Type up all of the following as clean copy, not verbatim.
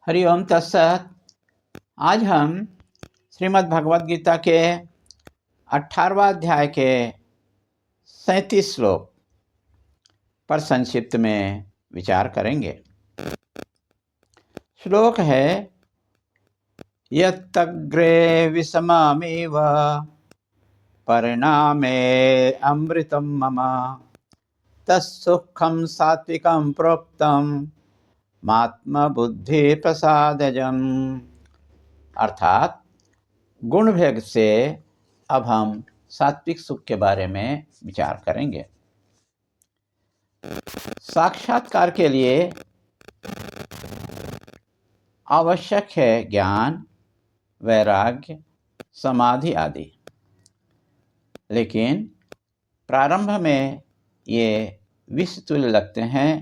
हरि ओम तत्सत। आज हम श्रीमद् भगवद गीता के 18वां अध्याय के 37 श्लोक पर संक्षिप्त में विचार करेंगे। श्लोक है यत्तग्रे विषममेव परिणामे अमृतं मम तत्सुखं सात्विकं प्रोक्तम मात्म बुद्धि प्रसादजम। अर्थात गुण भेद से अब हम सात्विक सुख के बारे में विचार करेंगे। साक्षात्कार के लिए आवश्यक है ज्ञान, वैराग्य, समाधि आदि, लेकिन प्रारंभ में ये विष तुल्य लगते हैं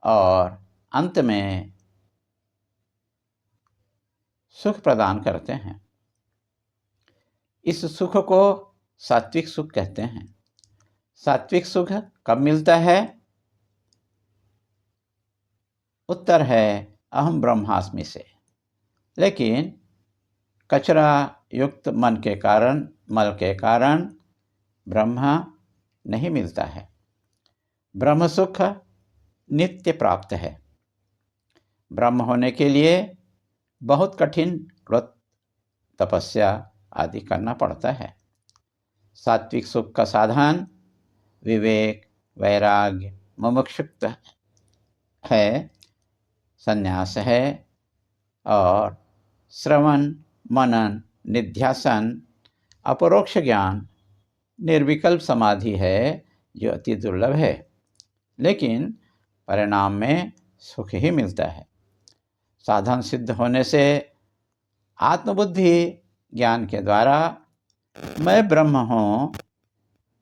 और अंत में सुख प्रदान करते हैं। इस सुख को सात्विक सुख कहते हैं। सात्विक सुख कब मिलता है? उत्तर है अहम ब्रह्मास्मि से। लेकिन कचरा युक्त मन के कारण, मल के कारण ब्रह्म नहीं मिलता है। ब्रह्म सुख नित्य प्राप्त है। ब्रह्म होने के लिए बहुत कठिन व्रत, तपस्या आदि करना पड़ता है। सात्विक सुख का साधन विवेक, वैराग्य, मुमुक्षुत्व है, संन्यास है और श्रवण, मनन, निध्यासन, अपरोक्ष ज्ञान, निर्विकल्प समाधि है, जो अति दुर्लभ है, लेकिन परिणाम में सुख ही मिलता है। साधन सिद्ध होने से आत्मबुद्धि ज्ञान के द्वारा मैं ब्रह्म हूँ,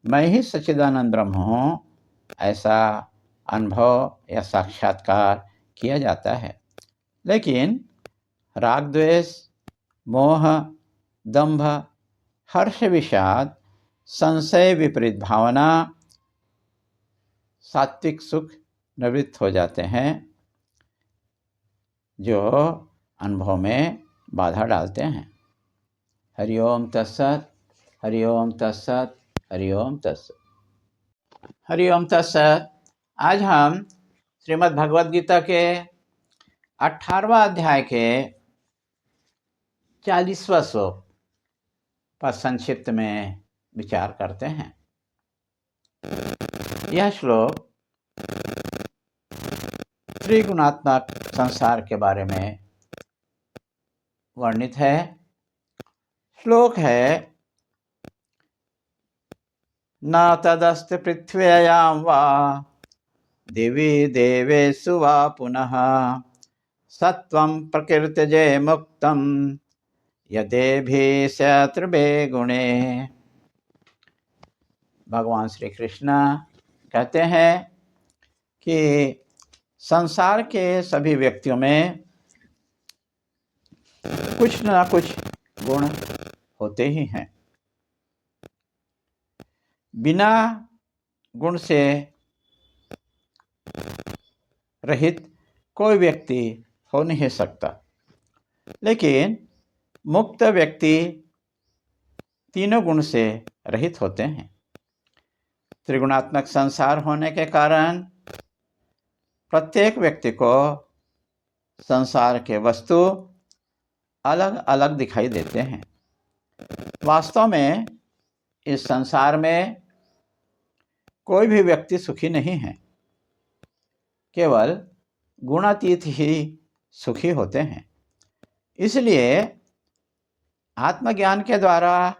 मैं ही सच्चिदानंद ब्रह्म हूँ, ऐसा अनुभव या साक्षात्कार किया जाता है। लेकिन राग, द्वेष, मोह, दंभ, हर्ष, विषाद, संशय, विपरीत भावना सात्विक सुख निवृत्त हो जाते हैं, जो अनुभव में बाधा डालते हैं। हरि ओम तत्सत, हरि ओम तत्सत, हरि ओम तत्सत। हरि ओम तत्सत। आज हम श्रीमद् भगवद गीता के 18वां अध्याय के 40वां श्लोक पर संक्षिप्त में विचार करते हैं। यह श्लोक त्रिगुणात्मक संसार के बारे में वर्णित है। श्लोक है न तदस्ति पृथ्व्यां वा दिवि देवेषु वा पुनः सत्वं प्रकृतिजे मुक्तं यदेभिः शत्रुभे गुणे। भगवान श्री कृष्ण कहते हैं कि संसार के सभी व्यक्तियों में कुछ न कुछ गुण होते ही हैं। बिना गुण से रहित कोई व्यक्ति हो नहीं सकता। लेकिन मुक्त व्यक्ति तीनों गुण से रहित होते हैं। त्रिगुणात्मक संसार होने के कारण प्रत्येक व्यक्ति को संसार के वस्तु अलग अलग दिखाई देते हैं। वास्तव में इस संसार में कोई भी व्यक्ति सुखी नहीं है। केवल गुणातीत ही सुखी होते हैं। इसलिए आत्मज्ञान के द्वारा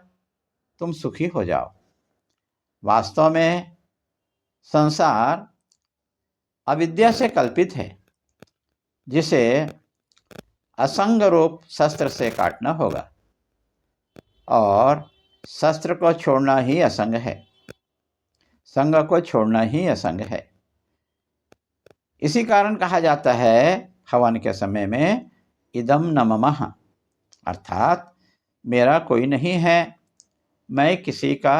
तुम सुखी हो जाओ। वास्तव में संसार अविद्या से कल्पित है, जिसे असंग रूप शस्त्र से काटना होगा, और शस्त्र को छोड़ना ही असंग है, संग को छोड़ना ही असंग है। इसी कारण कहा जाता है हवन के समय में इदम न ममः, अर्थात मेरा कोई नहीं है, मैं किसी का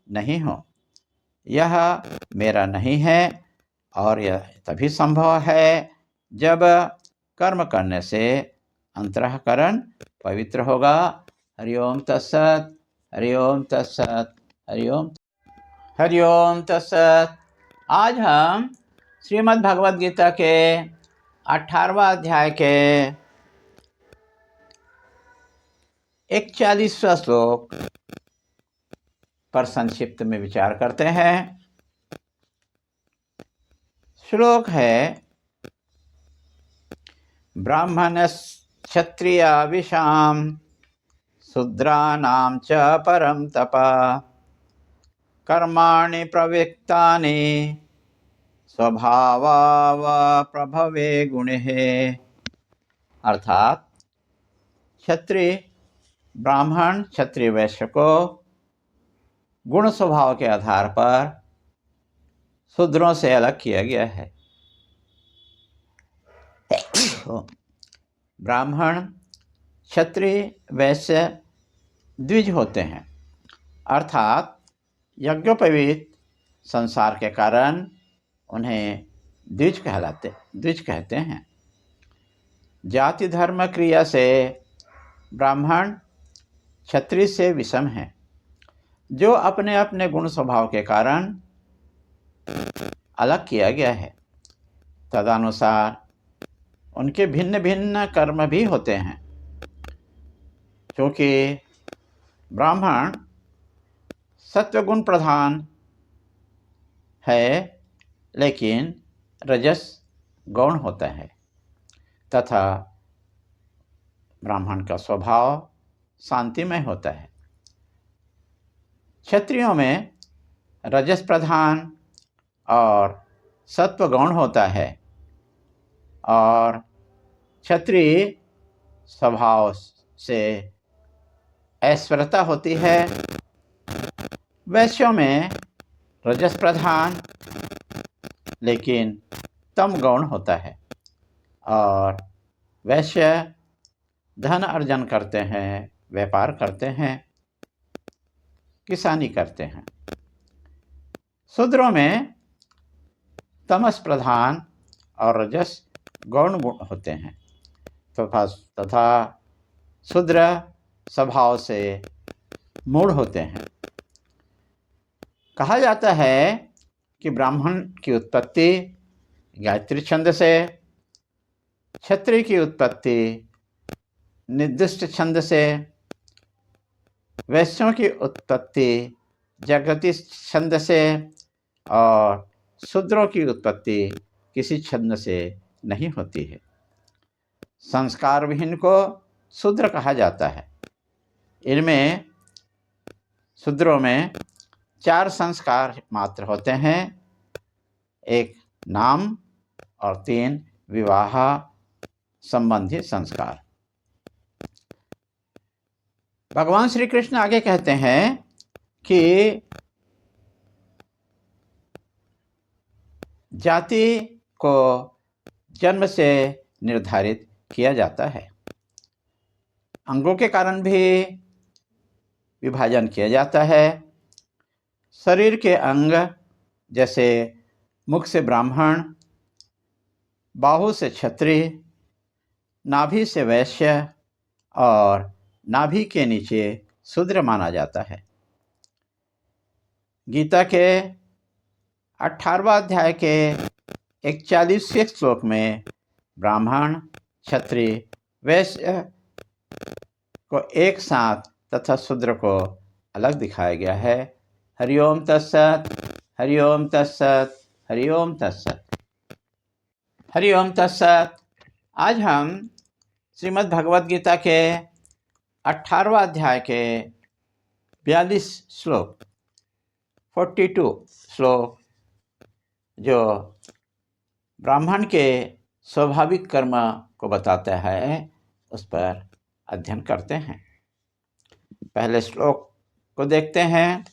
नहीं हूँ। यह मेरा नहीं है और यह तभी संभव है जब कर्म करने से अंतःकरण पवित्र होगा। हरिओम तत्सत, हरिओम तत्सत, हरिओम हरिओम तत्सत। आज हम श्रीमद् भगवद गीता के 18वां अध्याय के 41वां श्लोक पर संक्षिप्त में विचार करते हैं। श्लोक है, ब्राह्मणक्षत्रियाविषां शूद्राणां च परं तप कर्माणि प्रवृत्तानि स्वभावाव प्रभवे गुणेः। अर्थात क्षत्रिय ब्राह्मण क्षत्रिय वैश्य को गुण स्वभाव के आधार पर शूद्रों से अलग किया गया है। ब्राह्मण क्षत्रिय वैश्य द्विज होते हैं, अर्थात यज्ञोपवीत संसार के कारण उन्हें द्विज कहते हैं। जाति धर्म क्रिया से ब्राह्मण क्षत्रिय से विषम हैं, जो अपने अपने गुण स्वभाव के कारण अलग किया गया है। तदनुसार उनके भिन्न भिन्न कर्म भी होते हैं। क्योंकि ब्राह्मण सत्वगुण प्रधान है, लेकिन रजस गौण होता है, तथा ब्राह्मण का स्वभाव शांतिमय होता है। क्षत्रियों में रजस प्रधान और सत्व गौण होता है, और क्षत्रिय स्वभाव से ऐश्वर्यता होती है। वैश्यों में रजस प्रधान लेकिन तम गौण होता है, और वैश्य धन अर्जन करते हैं, व्यापार करते हैं, किसानी करते हैं। शूद्रों में तमस प्रधान और रजस गौण गुण होते हैं, तथा शूद्र स्वभाव से मूढ़ होते हैं। कहा जाता है कि ब्राह्मण की उत्पत्ति गायत्री छंद से, क्षत्रिय की उत्पत्ति निर्दिष्ट छंद से, वैश्यों की उत्पत्ति जागृति छंद से, और शूद्रों की उत्पत्ति किसी छंद से नहीं होती है। संस्कार विहीन को शूद्र कहा जाता है। इनमें शूद्रों में 4 संस्कार मात्र होते हैं, एक नाम और 3 विवाह संबंधी संस्कार। भगवान श्री कृष्ण आगे कहते हैं कि जाति को जन्म से निर्धारित किया जाता है, अंगों के कारण भी विभाजन किया जाता है। शरीर के अंग जैसे मुख से ब्राह्मण, बाहु से क्षत्रिय, नाभि से वैश्य और नाभि के नीचे शूद्र माना जाता है। गीता के 18वां अध्याय के 41वें श्लोक में ब्राह्मण क्षत्रिय वैश्य को एक साथ तथा शूद्र को अलग दिखाया गया है। हरिओम तत्सत, हरिओम तत्सत, हरिओम तत्सत, हरिओम तत्सत। आज हम श्रीमद् भगवद गीता के 18वां अध्याय के 42 श्लोक 42 श्लोक, जो ब्राह्मण के स्वाभाविक कर्म को बताता है, उस पर अध्ययन करते हैं। पहले श्लोक को देखते हैं।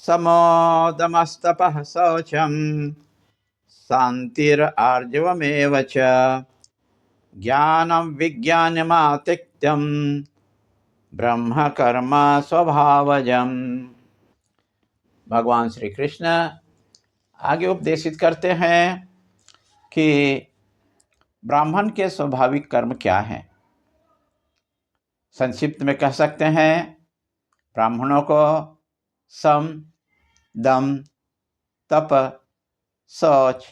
समोदमस्तपः शौचम शांतिरार्जवमेव च ज्ञानम विज्ञानमातिथ्यम ब्रह्म कर्म स्वभावजम। भगवान श्री कृष्ण आगे उपदेशित करते हैं कि ब्राह्मण के स्वाभाविक कर्म क्या हैं। संक्षिप्त में कह सकते हैं, ब्राह्मणों को सम, दम, तप, शौच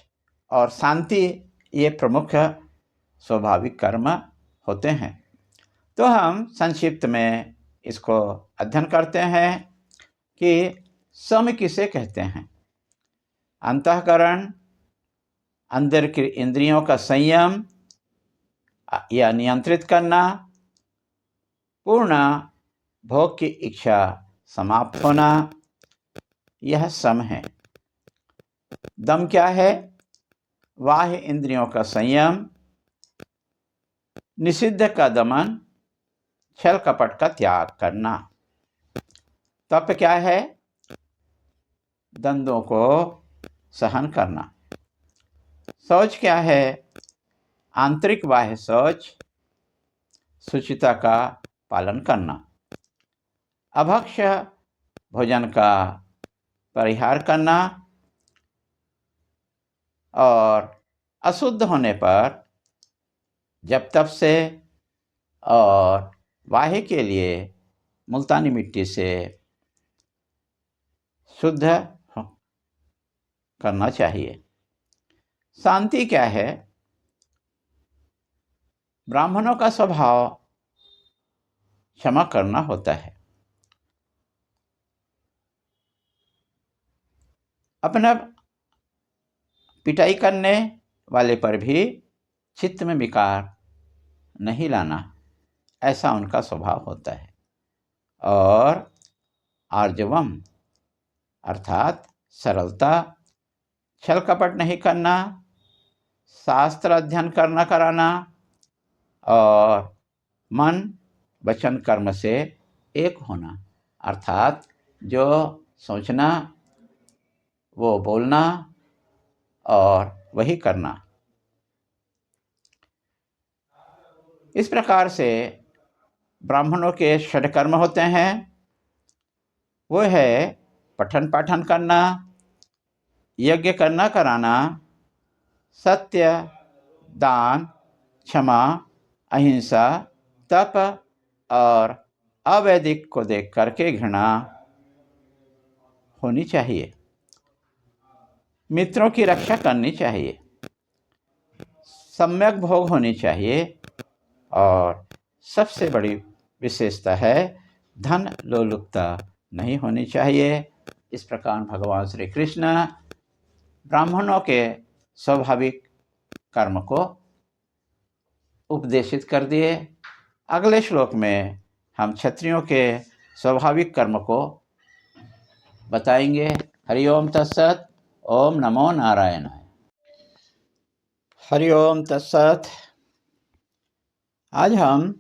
और शांति ये प्रमुख स्वाभाविक कर्म होते हैं। तो हम संक्षिप्त में इसको अध्ययन करते हैं कि सम किसे कहते हैं। अंतःकरण, अंदर की इंद्रियों का संयम या नियंत्रित करना, पूर्ण भोग की इच्छा समाप्त होना, यह सम है। दम क्या है? बाह्य इंद्रियों का संयम, निषिद्ध का दमन, छल कपट का त्याग करना। तप क्या है? द्वंद्वों को सहन करना। शौच क्या है? आंतरिक बाह्य शौच, शुचिता का पालन करना। अभक्ष भोजन का परिहार करना और अशुद्ध होने पर जप तप से और वाहे के लिए मुल्तानी मिट्टी से शुद्ध करना चाहिए। शांति क्या है? ब्राह्मणों का स्वभाव क्षमा करना होता है। अपना पिटाई करने वाले पर भी चित्त में विकार नहीं लाना, ऐसा उनका स्वभाव होता है। और आर्जवम अर्थात सरलता, छल कपट नहीं करना, शास्त्र अध्ययन करना कराना और मन वचन कर्म से एक होना, अर्थात जो सोचना वो बोलना और वही करना। इस प्रकार से ब्राह्मणों के षड्कर्म होते हैं। वो है पठन पाठन करना, यज्ञ करना कराना, सत्य, दान, क्षमा, अहिंसा, तप और अवैदिक को देख करके घृणा होनी चाहिए। मित्रों की रक्षा करनी चाहिए, सम्यक भोग होनी चाहिए और सबसे बड़ी विशेषता है धन लोलुपता नहीं होनी चाहिए। इस प्रकार भगवान श्री कृष्ण ब्राह्मणों के स्वाभाविक कर्म को उपदेशित कर दिए। अगले श्लोक में हम क्षत्रियों के स्वाभाविक कर्म को बताएंगे। हरि ओम तत्सत। ओम नमो नारायणाय। हरि ओम तत्सत। आज हम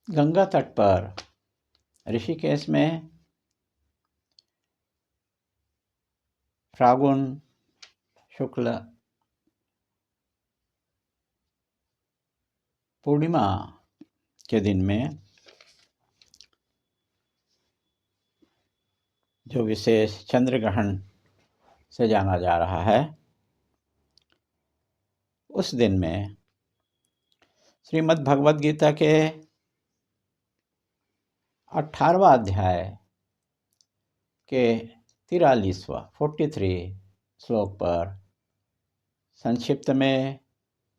गंगा तट पर ऋषिकेश में फागुन शुक्ल पूर्णिमा के दिन में जो विशेष चंद्र ग्रहण से जाना जा रहा है, उस दिन में श्रीमद् भगवद गीता के 18वां अध्याय के 43 श्लोक पर संक्षिप्त में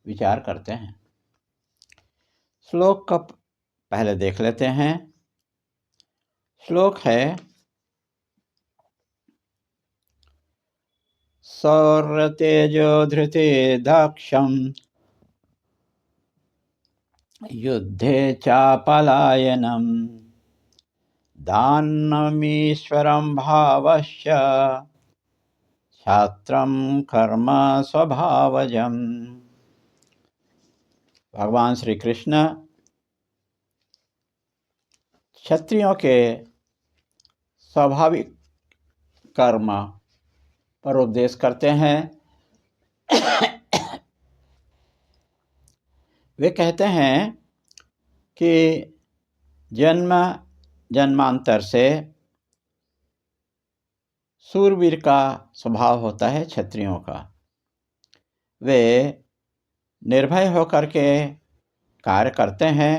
विचार करते हैं। श्लोक का पहले देख लेते हैं। श्लोक है, सौर्यतेजो धृते दाक्षम युद्धे चापलायनम दानमीश्वरं भावश्च छात्रं कर्म स्वभावजम्। भगवान श्री कृष्ण क्षत्रियों के स्वाभाविक कर्म पर उपदेश करते हैं। वे कहते हैं कि जन्म जन्मांतर से शूरवीर का स्वभाव होता है क्षत्रियों का। वे निर्भय होकर के कार्य करते हैं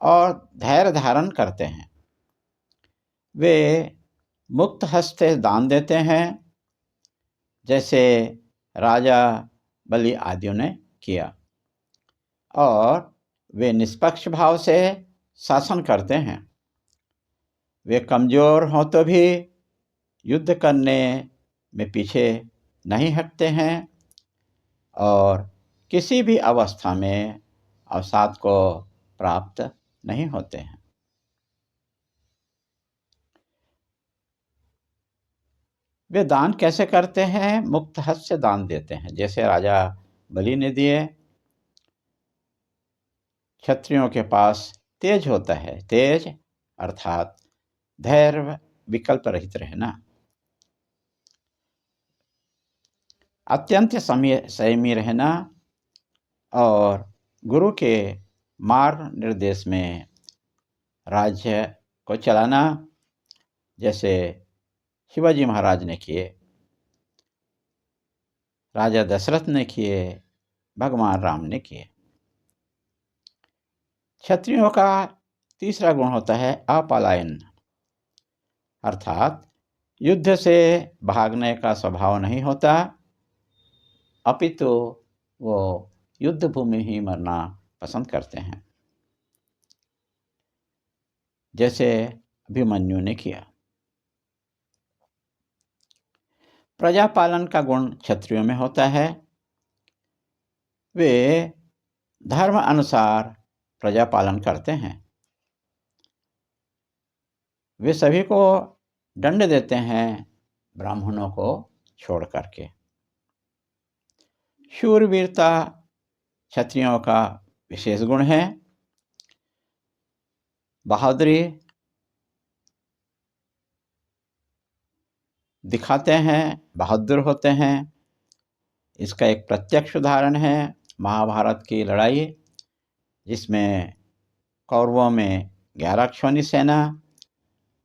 और धैर्य धारण करते हैं। वे मुक्त हस्ते दान देते हैं, जैसे राजा बलि आदियों ने किया, और वे निष्पक्ष भाव से शासन करते हैं। वे कमजोर हों तो भी युद्ध करने में पीछे नहीं हटते हैं और किसी भी अवस्था में अवसाद को प्राप्त नहीं होते हैं। वे दान कैसे करते हैं? मुक्त हस्त से दान देते हैं, जैसे राजा बलि ने दिए। क्षत्रियों के पास तेज होता है। तेज अर्थात धैर्य, विकल्प रहित रहना, अत्यंत संयमी रहना और गुरु के मार्ग निर्देश में राज्य को चलाना, जैसे शिवाजी महाराज ने किए, राजा दशरथ ने किए, भगवान राम ने किए। क्षत्रियों का तीसरा गुण होता है अपलायन, अर्थात युद्ध से भागने का स्वभाव नहीं होता, अपितु वो युद्ध भूमि ही मरना पसंद करते हैं, जैसे अभिमन्यु ने किया। प्रजा पालन का गुण क्षत्रियों में होता है। वे धर्म अनुसार प्रजा पालन करते हैं। वे सभी को दंड देते हैं, ब्राह्मणों को छोड़ करके। शूरवीरता क्षत्रियों का विशेष गुण है। बहादुरी दिखाते हैं, बहादुर होते हैं। इसका एक प्रत्यक्ष उदाहरण है महाभारत की लड़ाई, जिसमें कौरवों में 11 अक्षौणी सेना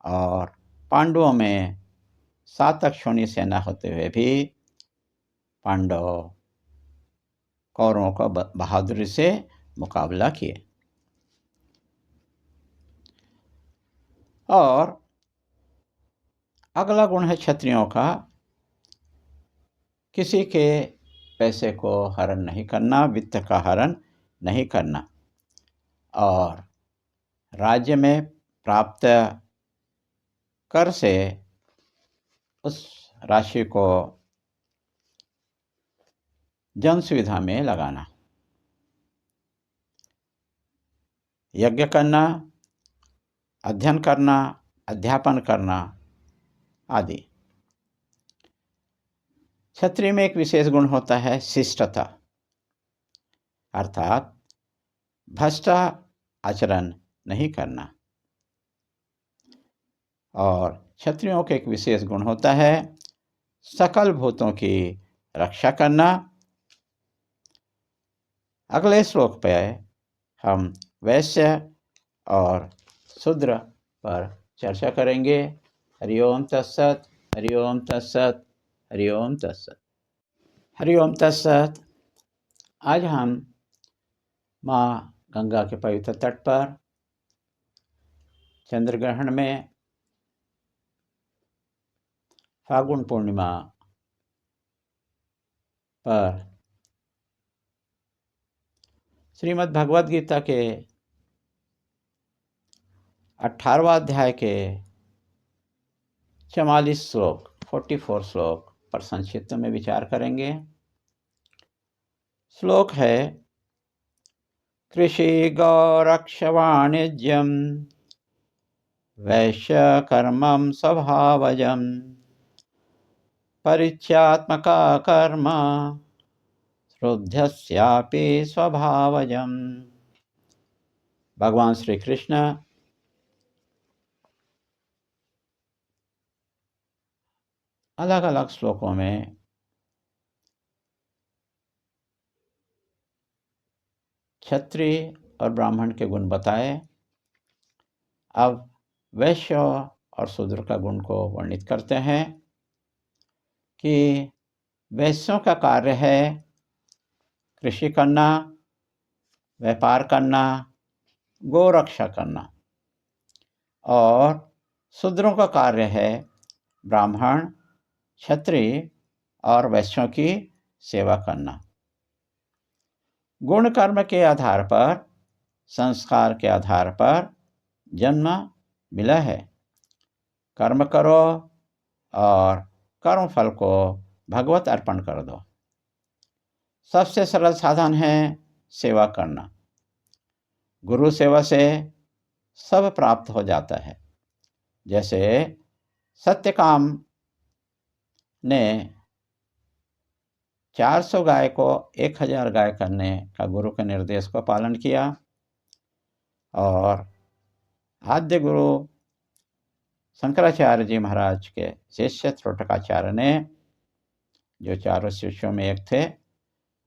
और पांडवों में 7 अक्षौणी सेना होते हुए भी पांडव कौरवों का बहादुरी से मुकाबला किए। और अगला गुण है क्षत्रियों का, किसी के पैसे को हरण नहीं करना, वित्त का हरण नहीं करना, और राज्य में प्राप्त कर से उस राशि को जन सुविधा में लगाना, यज्ञ करना, अध्ययन करना, अध्यापन करना आदि। क्षत्रिय में एक विशेष गुण होता है शिष्टता, अर्थात भ्रष्ट आचरण नहीं करना। और क्षत्रियों का एक विशेष गुण होता है सकल भूतों की रक्षा करना। अगले श्लोक पे हम वैश्य और शूद्र पर चर्चा करेंगे। हरि ओम तत्सत, हरि ओम तत्सत, हरि ओम तत्सत, हरि ओम तत्सत। आज हम माँ गंगा के पवित्र तट पर चंद्र ग्रहण में फागुन पूर्णिमा पर श्रीमद् भगवद गीता के 18वां अध्याय के 44 श्लोक 44 श्लोक पर संक्षिप्त में विचार करेंगे। श्लोक है, कृषि गौरक्ष वाणिज्यम वैश्य कर्मम स्वभावजम परिच्यात्मका कर्म श्रोध्यस्यापि स्वभावजम। भगवान श्री कृष्ण अलग अलग श्लोकों में क्षत्रिय और ब्राह्मण के गुण बताए। अब वैश्य और शूद्र का गुण को वर्णित करते हैं कि वैश्यों का कार्य है कृषि करना, व्यापार करना, गौ रक्षा करना, और शूद्रों का कार्य है ब्राह्मण, क्षत्रिय और वैश्यों की सेवा करना। गुण कर्म के आधार पर, संस्कार के आधार पर जन्म मिला है। कर्म करो और कर्म फल को भगवत अर्पण कर दो। सबसे सरल साधन है सेवा करना। गुरु सेवा से सब प्राप्त हो जाता है। जैसे सत्यकाम ने 400 गाय को 1000 गाय करने का गुरु के निर्देश को पालन किया, और आद्य गुरु शंकराचार्य जी महाराज के शिष्य त्रोटकाचार्य ने, जो चारों शिष्यों में एक थे,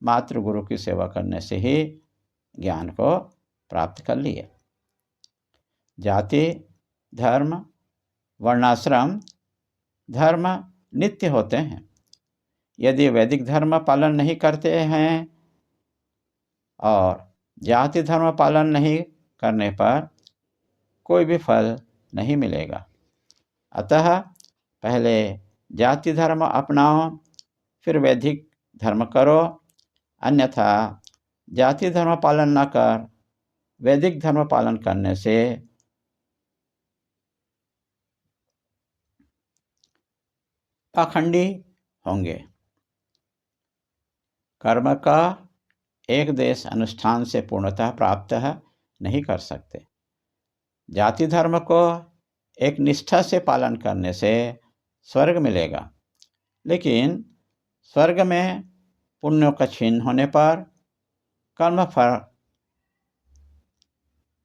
मात्र गुरु की सेवा करने से ही ज्ञान को प्राप्त कर लिए। जाति, धर्म, वर्णाश्रम धर्म नित्य होते हैं। यदि वैदिक धर्म पालन नहीं करते हैं और जाति धर्म पालन नहीं करने पर कोई भी फल नहीं मिलेगा। अतः पहले जाति धर्म अपनाओ, फिर वैदिक धर्म करो। अन्यथा जाति धर्म पालन न कर वैदिक धर्म पालन करने से पाखंडी होंगे। कर्म का एक देश अनुष्ठान से पूर्णतः प्राप्त नहीं कर सकते। जाति धर्म को एक निष्ठा से पालन करने से स्वर्ग मिलेगा, लेकिन स्वर्ग में पुण्यों का क्षीण होने पर कर्म फल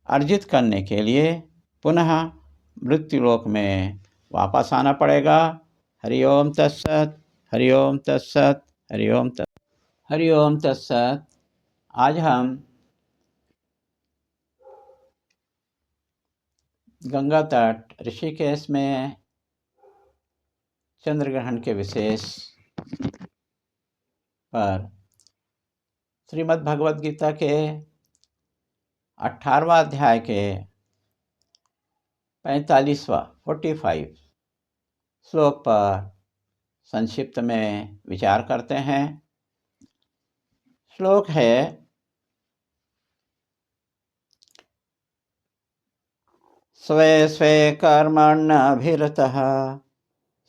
अर्जित करने के लिए पुनः मृत्युलोक में वापस आना पड़ेगा। हरि ओम तत्सत, हरि ओम तत्सत, हरि ओम तत्सत, हरि ओम तत्सत। आज हम गंगा तट ऋषिकेश में चंद्र ग्रहण के विशेष पर श्रीमद् भगवद गीता के 18वां अध्याय के 45 श्लोक पर संक्षिप्त में विचार करते हैं। श्लोक है, स्वे स्वे कर्मण्यभिरतः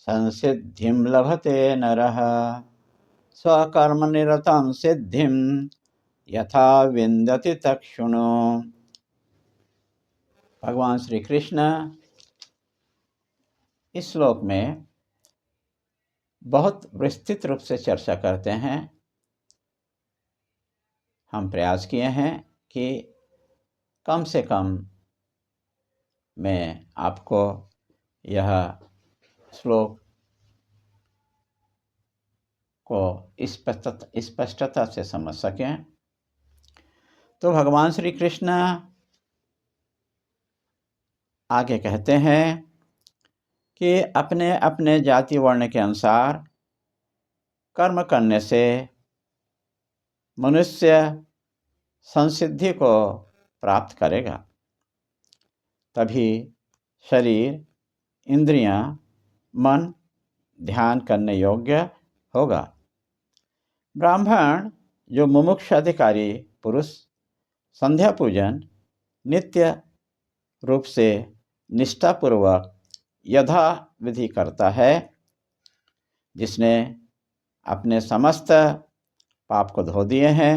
संसिद्धिं लभते नरः, स्वकर्मनिरतं सिद्धिं यथा विन्दति तक्षुणो। भगवान श्री कृष्ण इस श्लोक में बहुत विस्तृत रूप से चर्चा करते हैं। हम प्रयास किए हैं कि कम से कम मैं आपको यह श्लोक को स्पष्टता से समझ सकें। तो भगवान श्री कृष्ण आगे कहते हैं कि अपने अपने जाति वर्ण के अनुसार कर्म करने से मनुष्य संसिद्धि को प्राप्त करेगा। तभी शरीर, इंद्रियां, मन ध्यान करने योग्य होगा। ब्राह्मण जो मुमुक्ष अधिकारी पुरुष संध्या पूजन नित्य रूप से निष्ठापूर्वक यथा विधि करता है, जिसने अपने समस्त पाप को धो दिए हैं,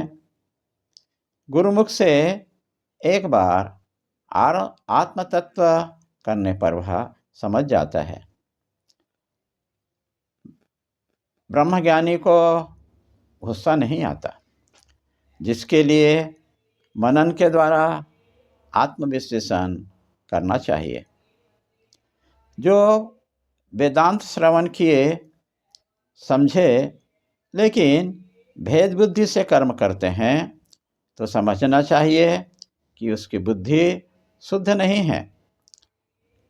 गुरुमुख से एक बार आत्मतत्व करने पर वह समझ जाता है। ब्रह्मज्ञानी को गुस्सा नहीं आता, जिसके लिए मनन के द्वारा आत्मविश्लेषण करना चाहिए। जो वेदांत श्रवण किए समझे लेकिन भेद बुद्धि से कर्म करते हैं, तो समझना चाहिए कि उसकी बुद्धि शुद्ध नहीं है।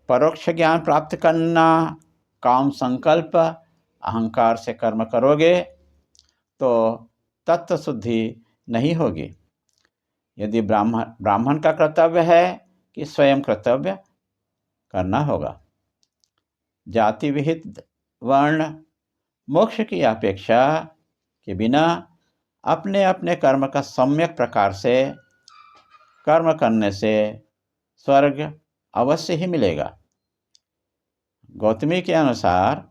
परोक्ष ज्ञान प्राप्त करना, काम संकल्प अहंकार से कर्म करोगे तो तत्व शुद्धि नहीं होगी। यदि ब्राह्मण का कर्तव्य है कि स्वयं कर्तव्य करना होगा। जाति विहित वर्ण मोक्ष की अपेक्षा के बिना अपने अपने कर्म का सम्यक प्रकार से कर्म करने से स्वर्ग अवश्य ही मिलेगा। गौतमी के अनुसार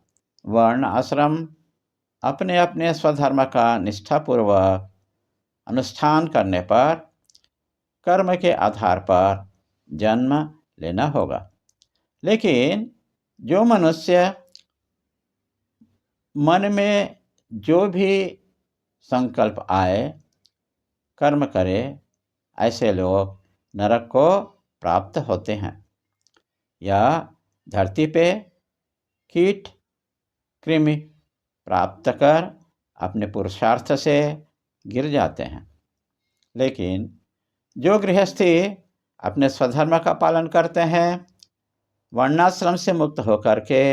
वर्ण आश्रम अपने अपने स्वधर्म का निष्ठापूर्वक अनुष्ठान करने पर कर्म के आधार पर जन्म लेना होगा। लेकिन जो मनुष्य मन में जो भी संकल्प आए कर्म करे, ऐसे लोग नरक को प्राप्त होते हैं या धरती पे कीट कृमि प्राप्त कर अपने पुरुषार्थ से गिर जाते हैं। लेकिन जो गृहस्थी अपने स्वधर्म का पालन करते हैं, वर्णाश्रम से मुक्त होकर के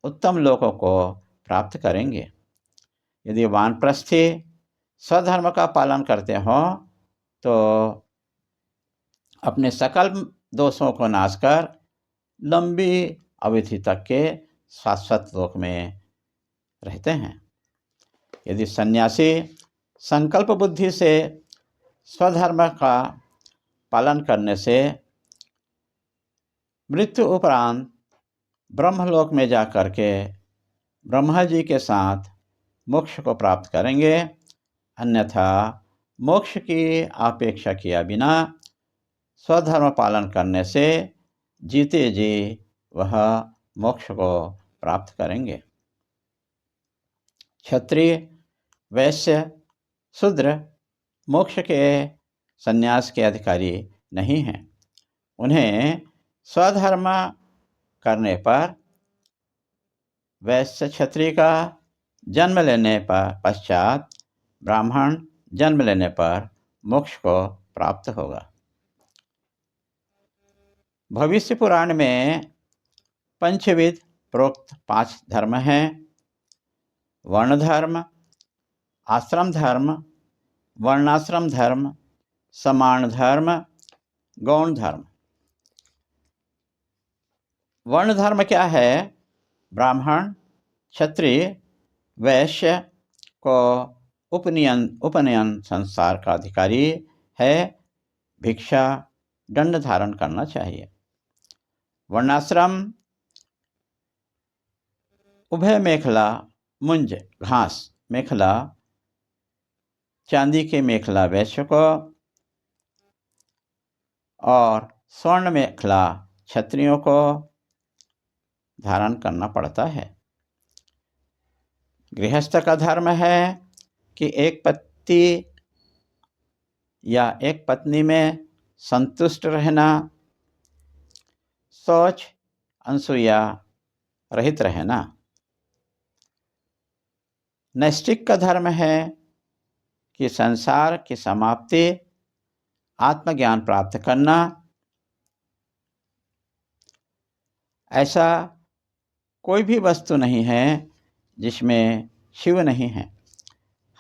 उत्तम लोकों को प्राप्त करेंगे। यदि वानप्रस्थी स्वधर्म का पालन करते हों तो अपने सकल दोषों को नाश कर लंबी अवधि तक के शाश्वत लोक में रहते हैं। यदि सन्यासी संकल्प बुद्धि से स्वधर्म का पालन करने से मृत्यु उपरांत ब्रह्मलोक में जाकर के ब्रह्मा जी के साथ मोक्ष को प्राप्त करेंगे, अन्यथा मोक्ष की अपेक्षा किया बिना स्वधर्म पालन करने से जीते जी वह मोक्ष को प्राप्त करेंगे। क्षत्रिय वैश्य शूद्र मोक्ष के संन्यास के अधिकारी नहीं हैं। उन्हें स्वधर्म करने पर वैश्य क्षत्रिय का जन्म लेने पर पश्चात ब्राह्मण जन्म लेने पर मोक्ष को प्राप्त होगा। भविष्य पुराण में पंचविध प्रोक्त 5 धर्म हैं: वर्ण धर्म, आश्रम धर्म, वर्णाश्रम धर्म, समान धर्म, गौण धर्म। वर्ण धर्म क्या है? ब्राह्मण क्षत्रिय वैश्य को उपनयन संसार का अधिकारी है, भिक्षा दंड धारण करना चाहिए। वर्णाश्रम उभय मेखला मुंज घास मेखला चांदी के मेखला वैश्य को और स्वर्ण मेखला क्षत्रियों को धारण करना पड़ता है। गृहस्थ का धर्म है कि एक पति या एक पत्नी में संतुष्ट रहना, शौच अनसूया रहित रहना। नैष्ठिक का धर्म है कि संसार की समाप्ति, आत्मज्ञान प्राप्त करना। ऐसा कोई भी वस्तु नहीं है जिसमें शिव नहीं है।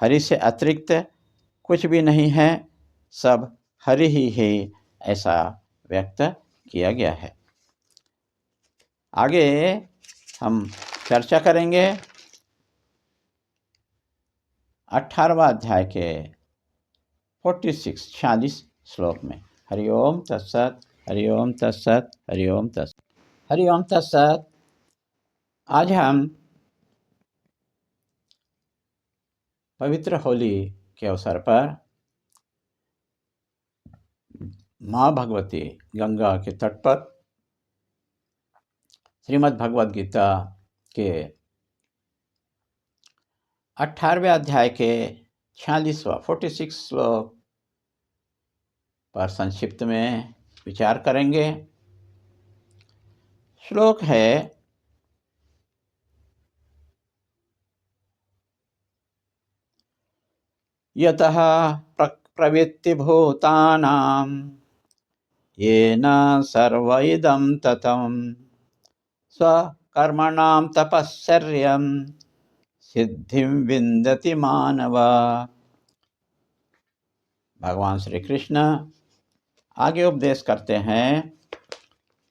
हरि से अतिरिक्त कुछ भी नहीं है, सब हरि ही है, ऐसा व्यक्त किया गया है। आगे हम चर्चा करेंगे 18वां अध्याय के 46 श्लोक में। हरि ओम तत्सत, हरि ओम तत्सत, हरि ओम तत्सत, हरि ओम तत्सत। आज हम पवित्र होली के अवसर पर माँ भगवती गंगा के तट पर श्रीमद् भगवद गीता के 18वें अध्याय के 46 श्लोक पर संक्षिप्त में विचार करेंगे। श्लोक है: यतः प्रवृत्ति भूतानां येन सर्व इदं ततं स्वकर्मणां तपश्चर्यं सिद्धिं विन्दति मानव। भगवान श्री कृष्ण आगे उपदेश करते हैं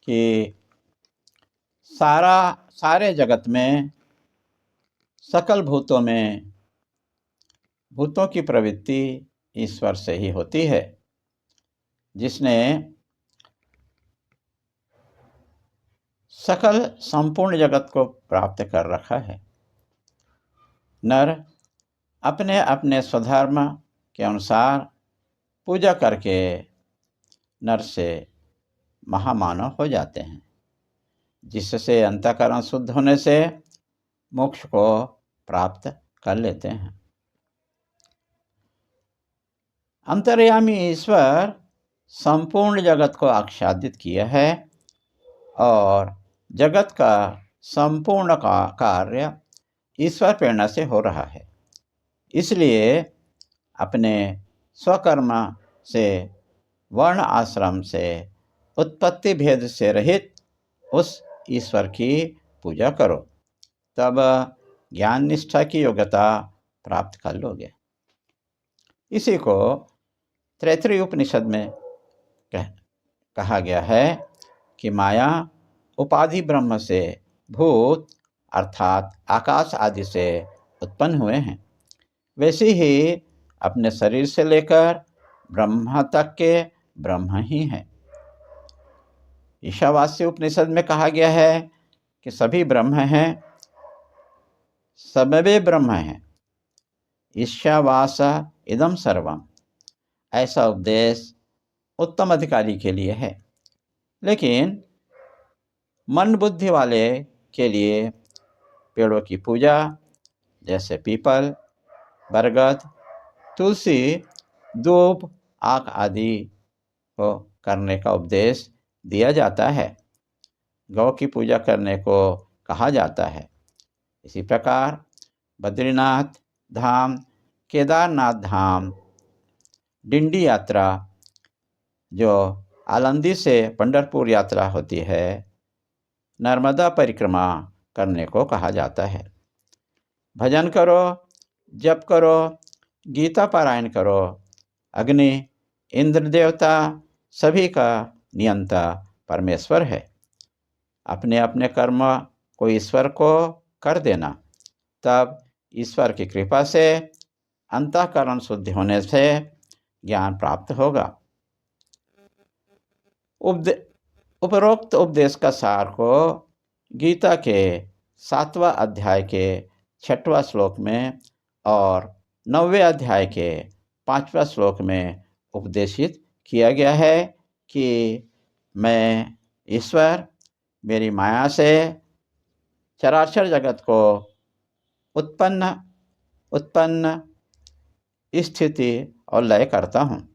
कि सारे जगत में, सकल भूतों में, भूतों की प्रवृत्ति ईश्वर से ही होती है, जिसने सकल संपूर्ण जगत को प्राप्त कर रखा है। नर अपने अपने स्वधर्म के अनुसार पूजा करके नर से महामानव हो जाते हैं, जिससे अंतःकरण शुद्ध होने से मोक्ष को प्राप्त कर लेते हैं। अंतर्यामी ईश्वर संपूर्ण जगत को आच्छादित किया है और जगत का संपूर्ण कार्य ईश्वर प्रेरणा से हो रहा है। इसलिए अपने स्वकर्म से, वर्ण आश्रम से, उत्पत्ति भेद से रहित उस ईश्वर की पूजा करो, तब ज्ञान निष्ठा की योग्यता प्राप्त कर लोगे। इसी को तैत्तिरीय उपनिषद में कहा गया है कि माया उपाधि ब्रह्म से भूत अर्थात आकाश आदि से उत्पन्न हुए हैं, वैसे ही अपने शरीर से लेकर ब्रह्म तक के ब्रह्म ही हैं। ईशावास्य उपनिषद में कहा गया है कि सभी ब्रह्म हैं, सबवे ब्रह्म हैं, ईशावास इदम सर्वम। ऐसा उपदेश उत्तम अधिकारी के लिए है, लेकिन मन बुद्धि वाले के लिए पेड़ों की पूजा जैसे पीपल, बरगद, तुलसी, दूब, आक आदि को करने का उपदेश दिया जाता है। गौ की पूजा करने को कहा जाता है। इसी प्रकार बद्रीनाथ धाम, केदारनाथ धाम, डिंडी यात्रा जो आलंदी से पंढरपुर यात्रा होती है, नर्मदा परिक्रमा करने को कहा जाता है। भजन करो, जप करो, गीता पारायण करो। अग्नि, इंद्र देवता सभी का नियंता परमेश्वर है। अपने अपने कर्म को ईश्वर को कर देना, तब ईश्वर की कृपा से अंतःकरण शुद्धि होने से ज्ञान प्राप्त होगा। उपरोक्त उपदेश का सार को गीता के 7वां अध्याय के 6वां श्लोक में और 9वें अध्याय के 5वां श्लोक में उपदेशित किया गया है कि मैं ईश्वर मेरी माया से चराचर जगत को उत्पन्न स्थिति और लय करता हूँ।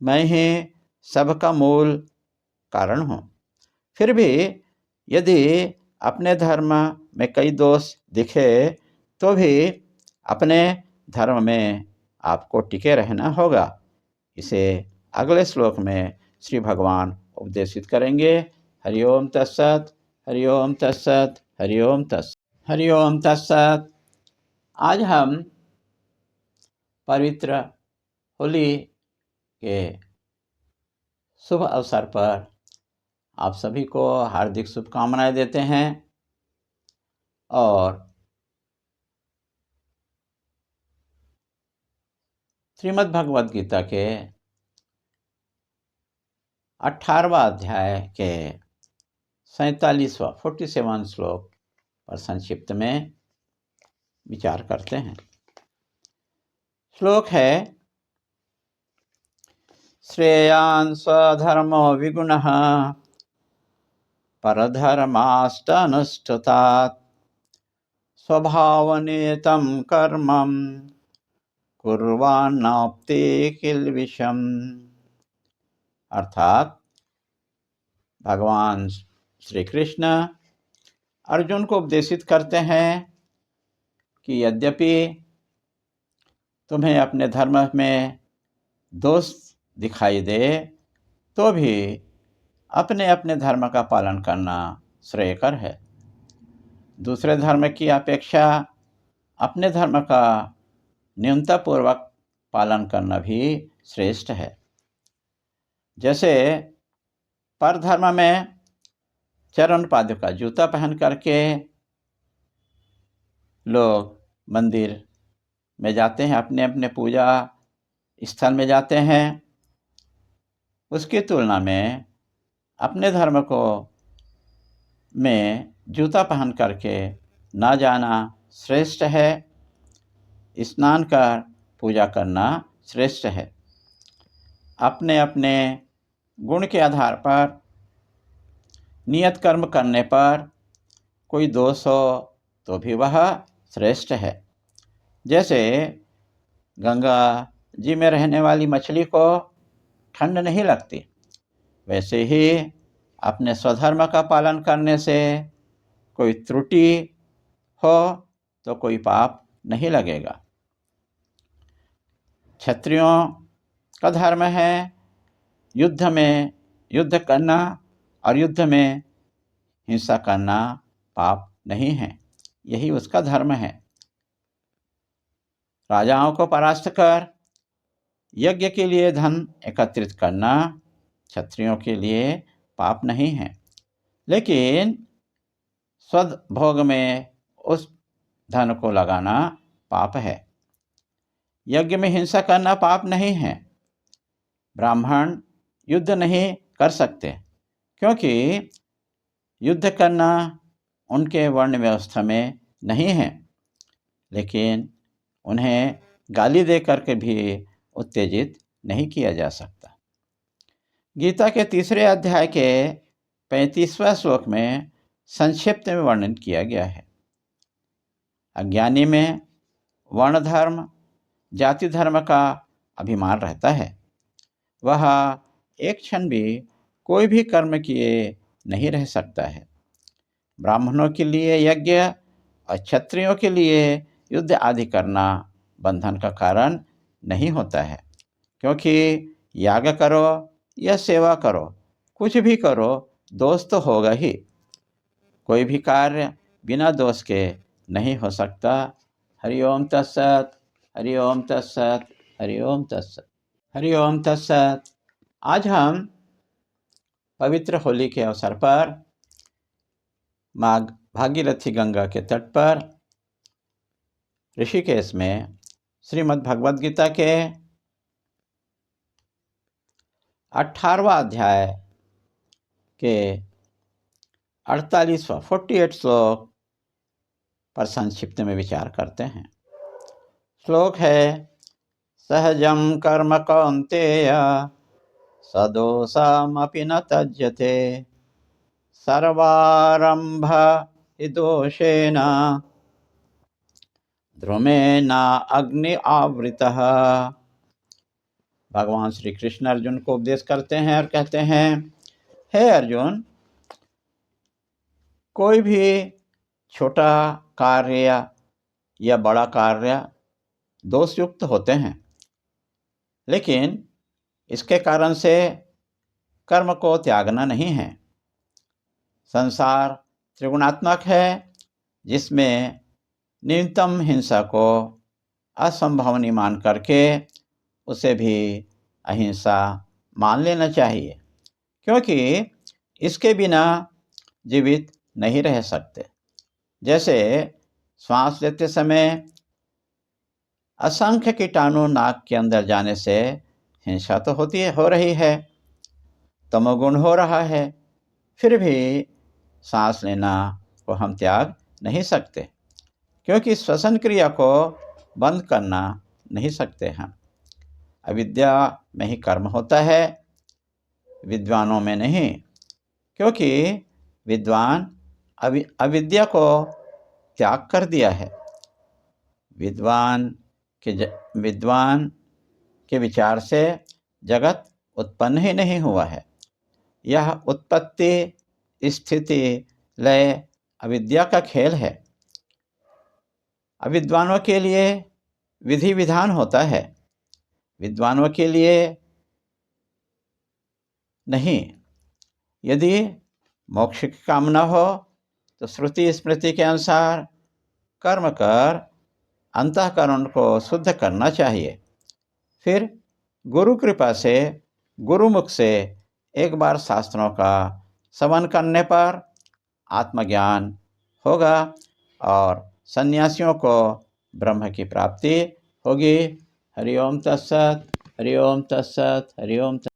मैं ही सबका मूल कारण हूँ। फिर भी यदि अपने धर्म में कई दोष दिखे तो भी अपने धर्म में आपको टिके रहना होगा। इसे अगले श्लोक में श्री भगवान उपदेशित करेंगे। हरि ओम तत्सत, हरि ओम तत्सत, हरि ओम तत्सत, हरि ओम तत्सत। आज हम पवित्र होली के शुभ अवसर पर आप सभी को हार्दिक शुभकामनाएं देते हैं और श्रीमद् भगवद गीता के 18वां अध्याय के 47वां श्लोक पर संक्षिप्त में विचार करते हैं। श्लोक है, श्रेयान् स्वधर्मो विगुणः परधर्माष्टनुष्ठितात् स्वभावनियतं कर्मं कुर्वान्नाप्ते किल्बिषम्। अर्थात भगवान श्री कृष्ण अर्जुन को उपदेशित करते हैं कि यद्यपि तुम्हें अपने धर्म में दोष दिखाई दे, तो भी अपने अपने धर्म का पालन करना श्रेयकर है। दूसरे धर्म की अपेक्षा अपने धर्म का न्यूनतापूर्वक पालन करना भी श्रेष्ठ है। जैसे परधर्म में चरण पादुका जूता पहन करके लोग मंदिर में जाते हैं, अपने अपने पूजा स्थल में जाते हैं, उसकी तुलना में अपने धर्म को में जूता पहन करके ना जाना श्रेष्ठ है। स्नान कर पूजा करना श्रेष्ठ है। अपने अपने गुण के आधार पर नियत कर्म करने पर कोई दोष हो तो भी वह श्रेष्ठ है। जैसे गंगा जी में रहने वाली मछली को ठंड नहीं लगती, वैसे ही अपने स्वधर्म का पालन करने से कोई त्रुटि हो तो कोई पाप नहीं लगेगा। क्षत्रियों का धर्म है युद्ध में युद्ध करना, और युद्ध में हिंसा करना पाप नहीं है, यही उसका धर्म है। राजाओं को परास्त कर यज्ञ के लिए धन एकत्रित करना क्षत्रियों के लिए पाप नहीं है, लेकिन स्वभोग में उस धन को लगाना पाप है। यज्ञ में हिंसा करना पाप नहीं है। ब्राह्मण युद्ध नहीं कर सकते, क्योंकि युद्ध करना उनके वर्ण व्यवस्था में नहीं है, लेकिन उन्हें गाली दे करके भी उत्तेजित नहीं किया जा सकता। गीता के 3 अध्याय के 35वां श्लोक में संक्षिप्त में वर्णन किया गया है। अज्ञानी में वर्ण धर्म जाति धर्म का अभिमान रहता है। वह एक क्षण भी कोई भी कर्म किए नहीं रह सकता है। ब्राह्मणों के लिए यज्ञ और क्षत्रियों के लिए युद्ध आदि करना बंधन का कारण नहीं होता है, क्योंकि याग करो या सेवा करो, कुछ भी करो, दोष तो होगा ही। कोई भी कार्य बिना दोष के नहीं हो सकता। हरि ओम तत्सत, हरि ओम तत्सत, हरि ओम तत्सत, हरि ओम तत्सत। आज हम पवित्र होली के अवसर पर माँ भागीरथी गंगा के तट पर ऋषिकेश में श्रीमद् भगवद गीता के 18वां अध्याय के 48 श्लोक पर संक्षिप्त में विचार करते हैं। श्लोक है, सहजं कर्म कौन्तेय सदोषमपि न त्यज्यते सर्वारंभ हि दोषेण ध्रुमेण अग्नि आवृतः। भगवान श्री कृष्ण अर्जुन को उपदेश करते हैं और कहते हैं, हे अर्जुन, कोई भी छोटा कार्य या बड़ा कार्य दोषयुक्त होते हैं, लेकिन इसके कारण से कर्म को त्यागना नहीं है। संसार त्रिगुणात्मक है, जिसमें न्यूनतम हिंसा को असंभवनीय मान करके उसे भी अहिंसा मान लेना चाहिए, क्योंकि इसके बिना जीवित नहीं रह सकते। जैसे श्वास लेते समय असंख्य कीटाणु नाक के अंदर जाने से हिंसा तो हो रही है, तमोगुण हो रहा है, फिर भी सांस लेना को हम त्याग नहीं सकते, क्योंकि श्वसन क्रिया को बंद करना नहीं सकते हैं। अविद्या में ही कर्म होता है, विद्वानों में नहीं, क्योंकि विद्वान अविद्या को त्याग कर दिया है। विद्वान के विचार से जगत उत्पन्न ही नहीं हुआ है। यह उत्पत्ति, स्थिति, लय अविद्या का खेल है। अविद्वानों के लिए विधि विधान होता है, विद्वानों के लिए नहीं, यदि मोक्ष की कामना हो तो श्रुति स्मृति के अनुसार कर्म कर अंतःकरण को शुद्ध करना चाहिए। फिर गुरु कृपा से, गुरुमुख से एक बार शास्त्रों का श्रवण करने पर आत्मज्ञान होगा और सन्यासियों को ब्रह्म की प्राप्ति होगी। हरि ओम तत्सत, हरि ओम तत्सत, हरि ओम तत्सत।